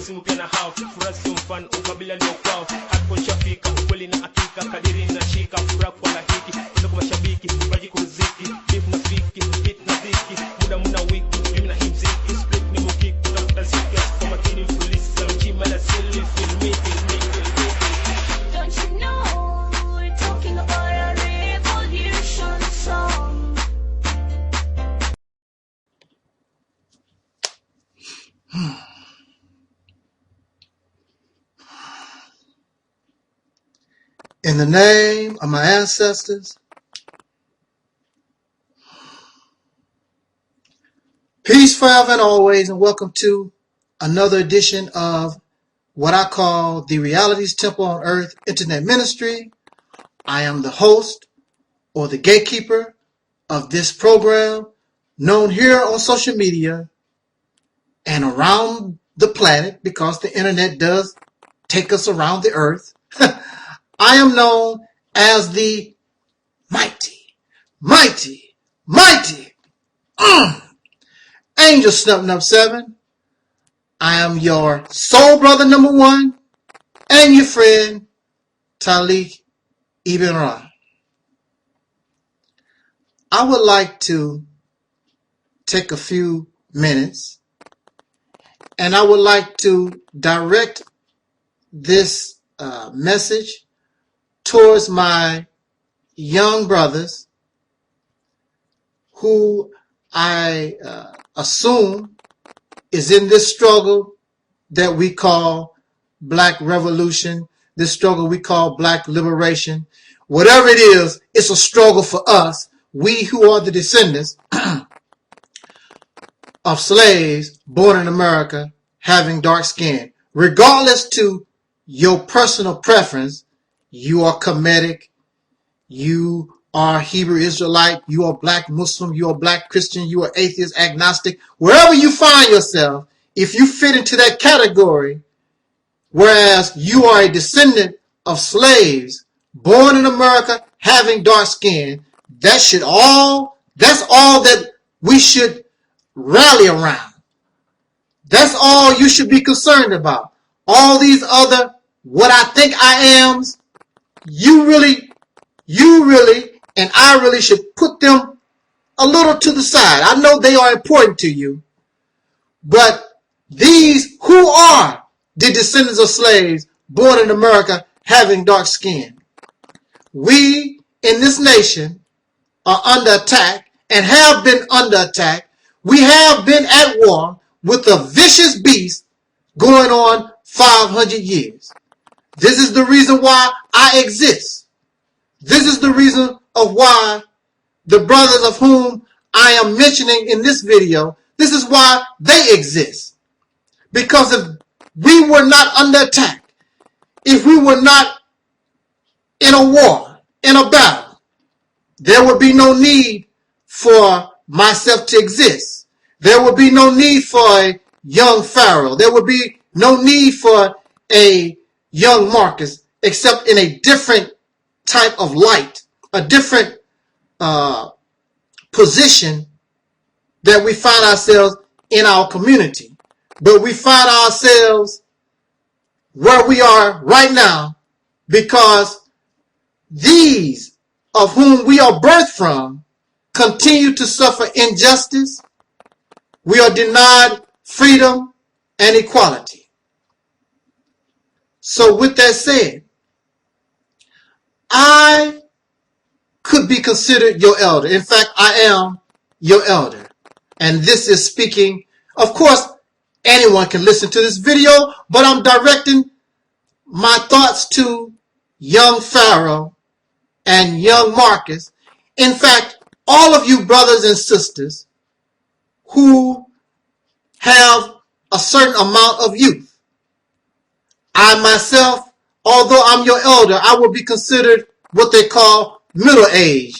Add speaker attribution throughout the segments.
Speaker 1: simu pia na hao, furaha sio mfano, ukabila ndio kwao. Hapo nishafika, ukweli na hakika, kadiri ninashika, furaha kwa lahiki, ndio kwa mashabiki, baji kuziki, beef na fiki, hit na dhiki, muda muna wiki, mimi na hip ziki, split ni mukiki, kutafuta ziki, kwa makini mfulisi, za mchima la silly, feel me.
Speaker 2: Don't you know we're talking about a revolution song?
Speaker 3: In the name of my ancestors, peace forever and always, and welcome to another edition of what I call the Realities Temple on Earth Internet Ministry. I am the host or the gatekeeper of this program, known here on social media and around the planet, because the internet does take us around the earth. I am known as the mighty Angel Snub 7. I am your soul brother number 1 and your friend Taalik Ibn'rad. I would like to take a few minutes and I would like to direct this message towards my young brothers who I assume is in this struggle that we call Black Revolution, this struggle we call Black Liberation. Whatever it is, it's a struggle for us, we who are the descendants of slaves born in America having dark skin. Regardless to your personal preference, you are Kemetic, you are Hebrew Israelite, you are Black Muslim, you are Black Christian, you are atheist, agnostic. Wherever you find yourself, if you fit into that category, whereas you are a descendant of slaves born in America having dark skin, that's all that we should rally around. That's all you should be concerned about. All these other what I think I am's, you really, and I really should put them a little to the side. I know they are important to you, but these who are the descendants of slaves born in America having dark skin, we in this nation are under attack and have been under attack. We have been at war with a vicious beast going on 500 years. This is the reason why I exist. This is the reason of why the brothers of whom I am mentioning in this video, this is why they exist. Because if we were not under attack, if we were not in a war, in a battle, there would be no need for myself to exist. There would be no need for a young Pharaoh. There would be no need for a young Marcus, except in a different type of light, a different position that we find ourselves in our community. But we find ourselves where we are right now because these of whom we are birthed from continue to suffer injustice. We are denied freedom and equality. So with that said, I could be considered your elder. In fact, I am your elder. And this is speaking, of course, anyone can listen to this video, but I'm directing my thoughts to young Pharaoh and young Marcus. In fact, all of you brothers and sisters who have a certain amount of youth. I myself, although I'm your elder, I will be considered what they call middle age.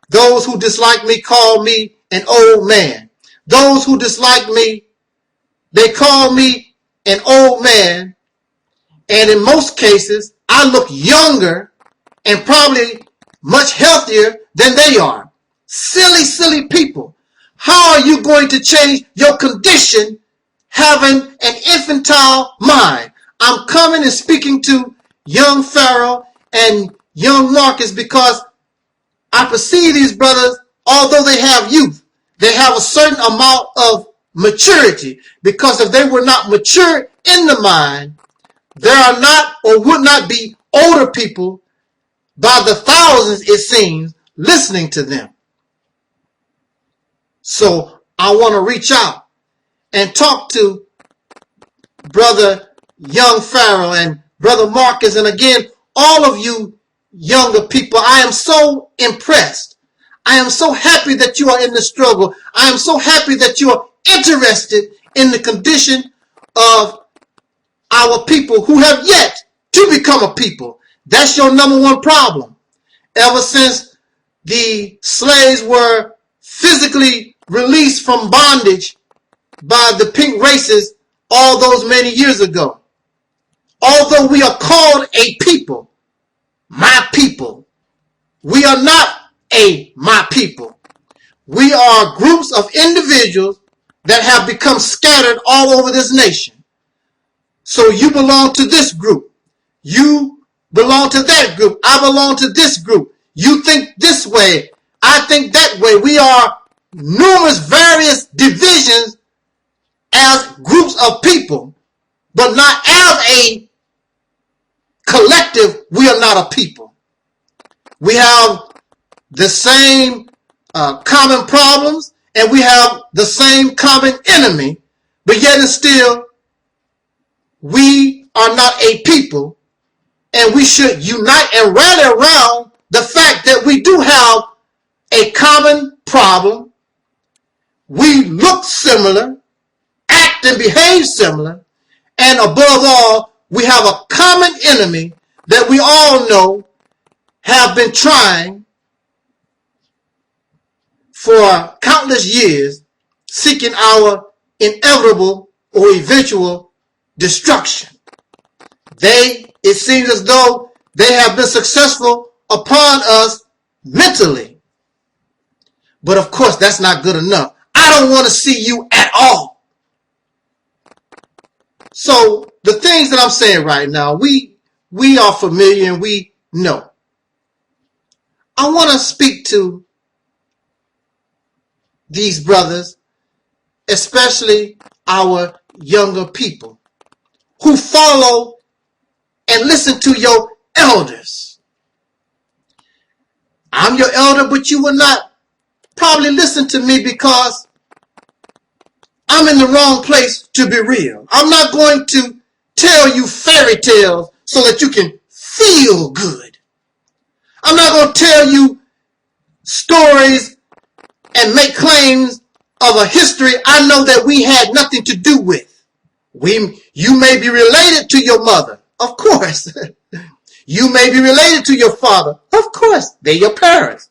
Speaker 3: Those who dislike me call me an old man. Those who dislike me, they call me an old man. And in most cases, I look younger and probably much healthier than they are. Silly, silly people. How are you going to change your condition having an infantile mind. I'm coming and speaking to young Pharaoh and young Marcus because I perceive these brothers, although they have youth, they have a certain amount of maturity, because if they were not mature in the mind, there are not or would not be older people by the thousands, it seems, listening to them. So I want to reach out and talk to Brother Young Pharaoh and Brother Marcus, and again, all of you younger people. I am so impressed. I am so happy that you are in the struggle. I am so happy that you are interested in the condition of our people who have yet to become a people. That's your number one problem. Ever since the slaves were physically released from bondage by the pink races all those many years ago. Although we are called a people, my people, we are not my people. We are groups of individuals that have become scattered all over this nation. So you belong to this group. You belong to that group. I belong to this group. You think this way. I think that way. We are numerous various divisions as groups of people, but not as a collective. We are not a people. We have the same common problems, and we have the same common enemy, but yet and still, we are not a people, and we should unite and rally around the fact that we do have a common problem. We look similar, act and behave similar, and above all, we have a common enemy that we all know have been trying for countless years, seeking our inevitable or eventual destruction. It seems as though they have been successful upon us mentally. But of course, that's not good enough. I don't want to see you at all. So the things that I'm saying right now, we are familiar and we know. I want to speak to these brothers, especially our younger people who follow and listen to your elders. I'm your elder, but you will not probably listen to me because I'm in the wrong place to be real. I'm not going to tell you fairy tales so that you can feel good. I'm not going to tell you stories and make claims of a history I know that we had nothing to do with. You may be related to your mother, of course. You may be related to your father, of course. They're your parents.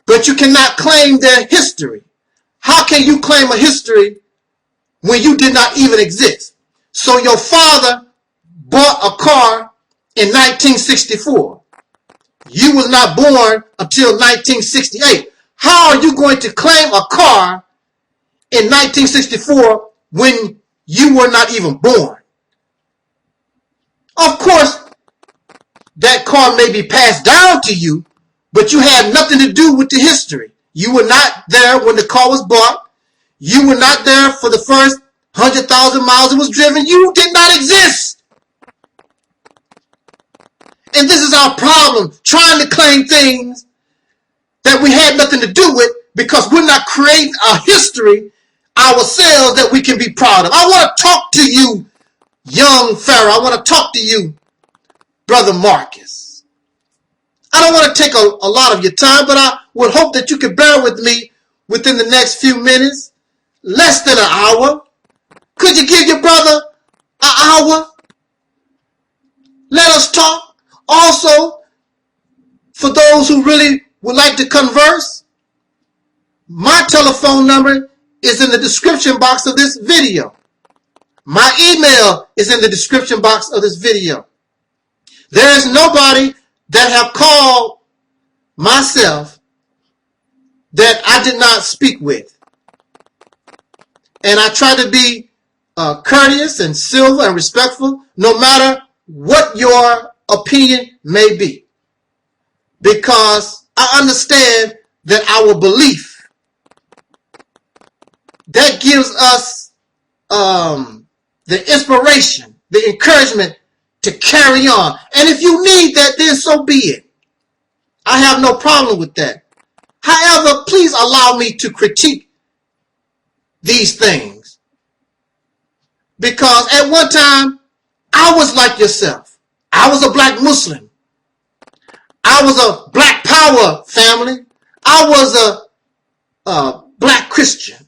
Speaker 3: But you cannot claim their history. How can you claim a history when you did not even exist? So your father bought a car in 1964. You was not born until 1968. How are you going to claim a car in 1964 when you were not even born? Of course, that car may be passed down to you, but you had nothing to do with the history. You were not there when the car was bought. You were not there for the first 100,000 miles it was driven. You did not exist. And this is our problem, trying to claim things that we had nothing to do with because we're not creating a history ourselves that we can be proud of. I want to talk to you, young Pharaoh. I want to talk to you, Brother Marcus. I don't want to take a lot of your time, but I would hope that you could bear with me within the next few minutes, less than an hour. Could you give your brother an hour? Let us talk. Also, for those who really would like to converse, my telephone number is in the description box of this video. My email is in the description box of this video. There is nobody that have called myself that I did not speak with. And I try to be courteous and civil and respectful, no matter what your opinion may be. Because I understand that our belief, that gives us the inspiration, the encouragement to carry on. And if you need that, then so be it. I have no problem with that. However, please allow me to critique these things. Because at one time, I was like yourself. I was a black Muslim. I was a black power family. I was a black Christian.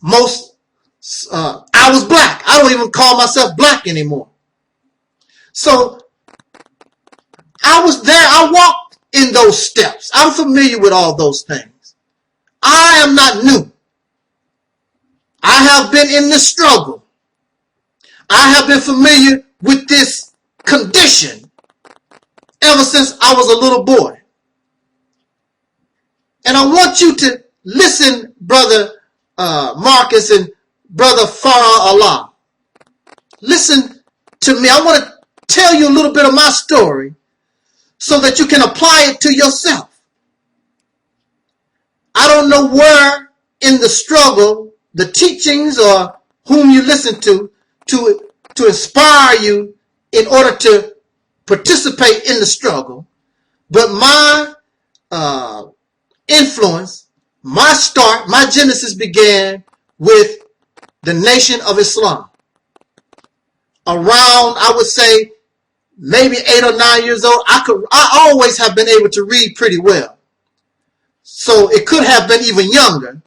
Speaker 3: I was black. I don't even call myself black anymore. So I was there. I walked in those steps. I'm familiar with all those things. I am not new. I have been in this struggle. I have been familiar with this condition ever since I was a little boy. And I want you to listen, Brother Marcus and Brother Farah Allah. Listen to me. I want to tell you a little bit of my story so that you can apply it to yourself. I don't know where in the struggle, the teachings or whom you listen to inspire you in order to participate in the struggle. But my influence, my start, my genesis began with the Nation of Islam. Around, I would say, maybe 8 or 9 years old, I always have been able to read pretty well. So it could have been even younger.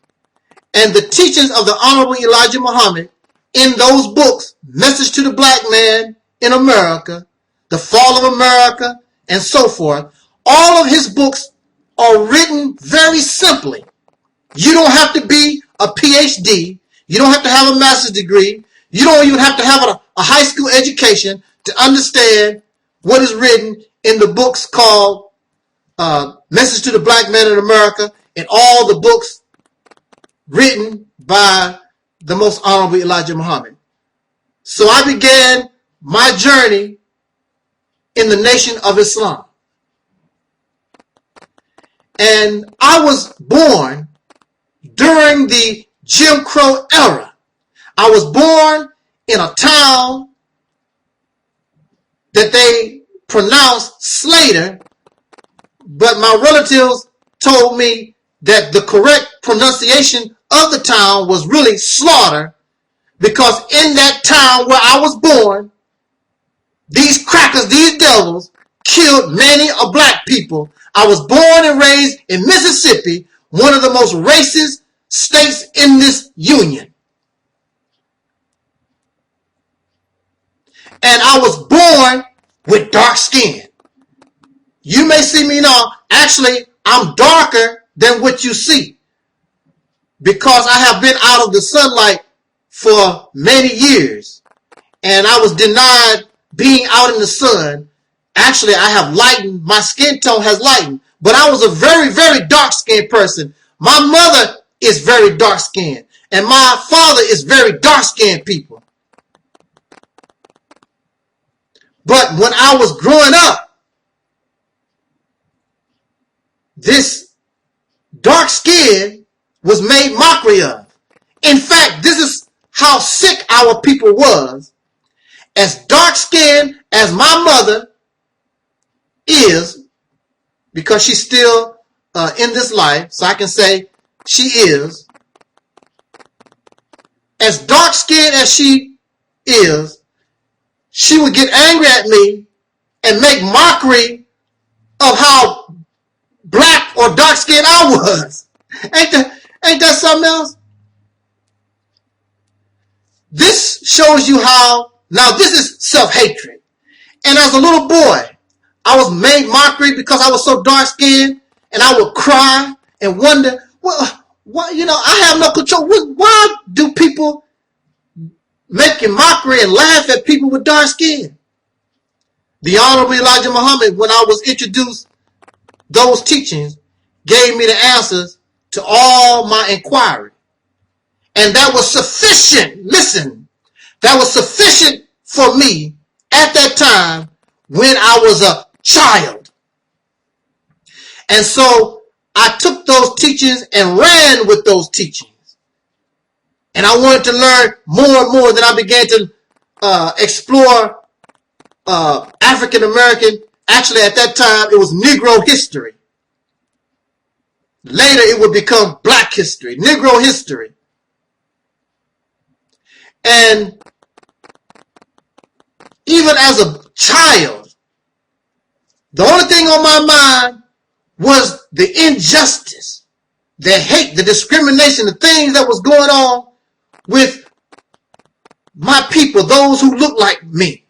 Speaker 3: And the teachings of the Honorable Elijah Muhammad in those books, Message to the Black Man in America, The Fall of America, and so forth, all of his books are written very simply. You don't have to be a PhD. You don't have to have a master's degree. You don't even have to have a high school education to understand what is written in the books called Message to the Black Man in America and all the books written by the Most Honorable Elijah Muhammad. So I began my journey in the Nation of Islam. And I was born during the Jim Crow era. I was born in a town that they pronounced Slater, but my relatives told me that the correct pronunciation of the town was really Slaughter, because in that town where I was born, these crackers, these devils, killed many of black people. I was born and raised in Mississippi, one of the most racist states in this union. And I was born with dark skin. You may see me now, actually, I'm darker than what you see, because I have been out of the sunlight for many years, and I was denied being out in the sun. Actually, I have lightened, my skin tone has lightened, but I was a very, very dark-skinned person. My mother is very dark-skinned, and my father is very dark-skinned people. But when I was growing up, this dark skin was made mockery of. In fact, this is how sick our people was. As dark-skinned as my mother is, because she's still in this life, so I can say she is. As dark-skinned as she is, she would get angry at me and make mockery of how black or dark-skinned I was. Ain't that something else? This shows you how, now this is self-hatred. And as a little boy, I was made mockery because I was so dark-skinned, and I would cry and wonder, well, why, I have no control. Why do people making mockery and laugh at people with dark skin? The Honorable Elijah Muhammad, when I was introduced those teachings, gave me the answers to all my inquiry. And that was sufficient. Listen, that was sufficient for me at that time when I was a child. And so I took those teachings and ran with those teachings. And I wanted to learn more and more. Then I began to explore African American. Actually, at that time, it was Negro history. Later, it would become Black history, Negro history. And even as a child, the only thing on my mind was the injustice, the hate, the discrimination, the things that was going on with my people, those who look like me.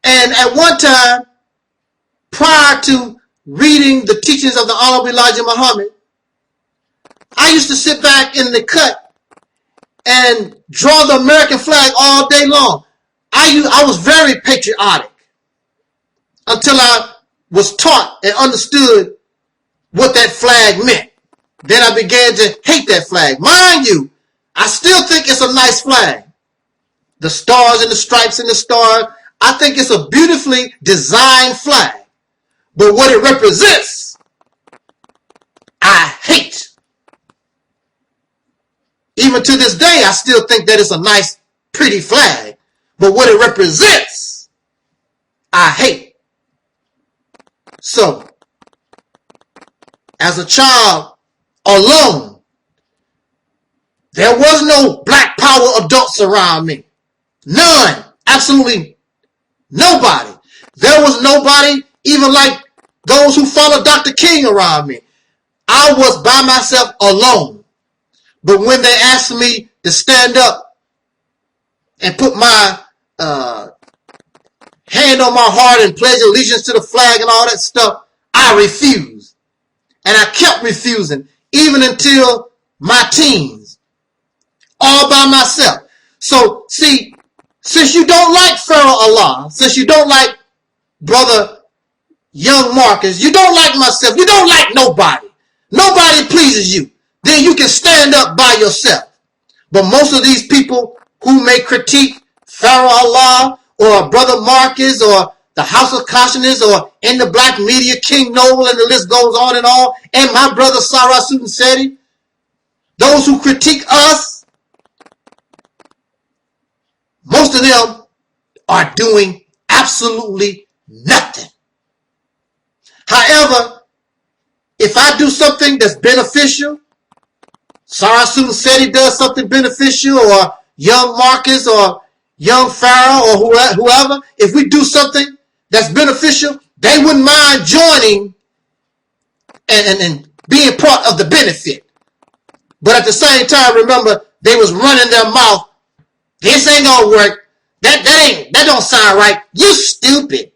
Speaker 3: And at one time, prior to reading the teachings of the Honorable Elijah Muhammad, I used to sit back in the cut and draw the American flag all day long. I was very patriotic until I was taught and understood what that flag meant. Then I began to hate that flag. Mind you, I still think it's a nice flag. The stars and the stripes and the stars, I think it's a beautifully designed flag. But what it represents, I hate. Even to this day, I still think that it's a nice, pretty flag. But what it represents, I hate. So, as a child, alone, there was no black power adults around me. None. Absolutely nobody. There was nobody even like those who followed Dr. King around me. I was by myself alone. But when they asked me to stand up and put my hand on my heart and pledge allegiance to the flag and all that stuff, I refused. And I kept refusing even until my teens, all by myself. So, see, since you don't like Pharaoh Allah, since you don't like Brother Young Marcus, you don't like myself, you don't like nobody, nobody pleases you, then you can stand up by yourself. But most of these people who may critique Pharaoh Allah or Brother Marcus or the House of Consciousness or in the black media, King Noble, and the list goes on and on, and my brother Sarah Sudan Seti, those who critique us, most of them are doing absolutely nothing. However, if I do something that's beneficial, Sarah Sudan Seti does something beneficial, or Young Marcus or Young Pharaoh or whoever, if we do something that's beneficial, they wouldn't mind joining and being part of the benefit. But at the same time, remember, they was running their mouth. This ain't gonna work. That don't sound right. You stupid.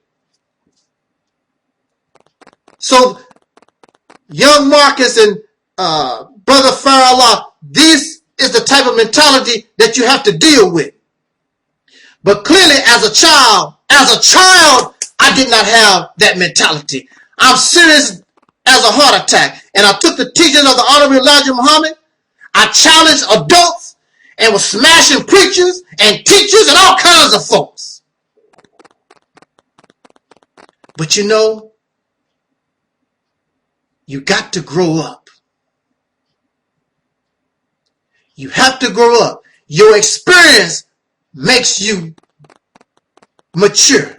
Speaker 3: So, Young Marcus and Brother Farrah, this is the type of mentality that you have to deal with. But clearly, as a child, I did not have that mentality. I'm serious as a heart attack. And I took the teachings of the Honorable Elijah Muhammad. I challenged adults and was smashing preachers and teachers and all kinds of folks. But you know, you got to grow up. You have to grow up. Your experience makes you mature.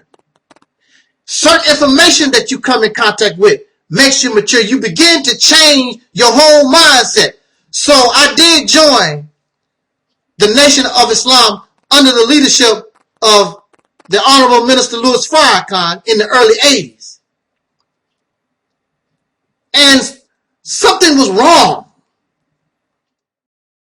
Speaker 3: Certain information that you come in contact with makes you mature. You begin to change your whole mindset. So I did join the Nation of Islam under the leadership of the Honorable Minister Louis Farrakhan in the early 80s. And something was wrong.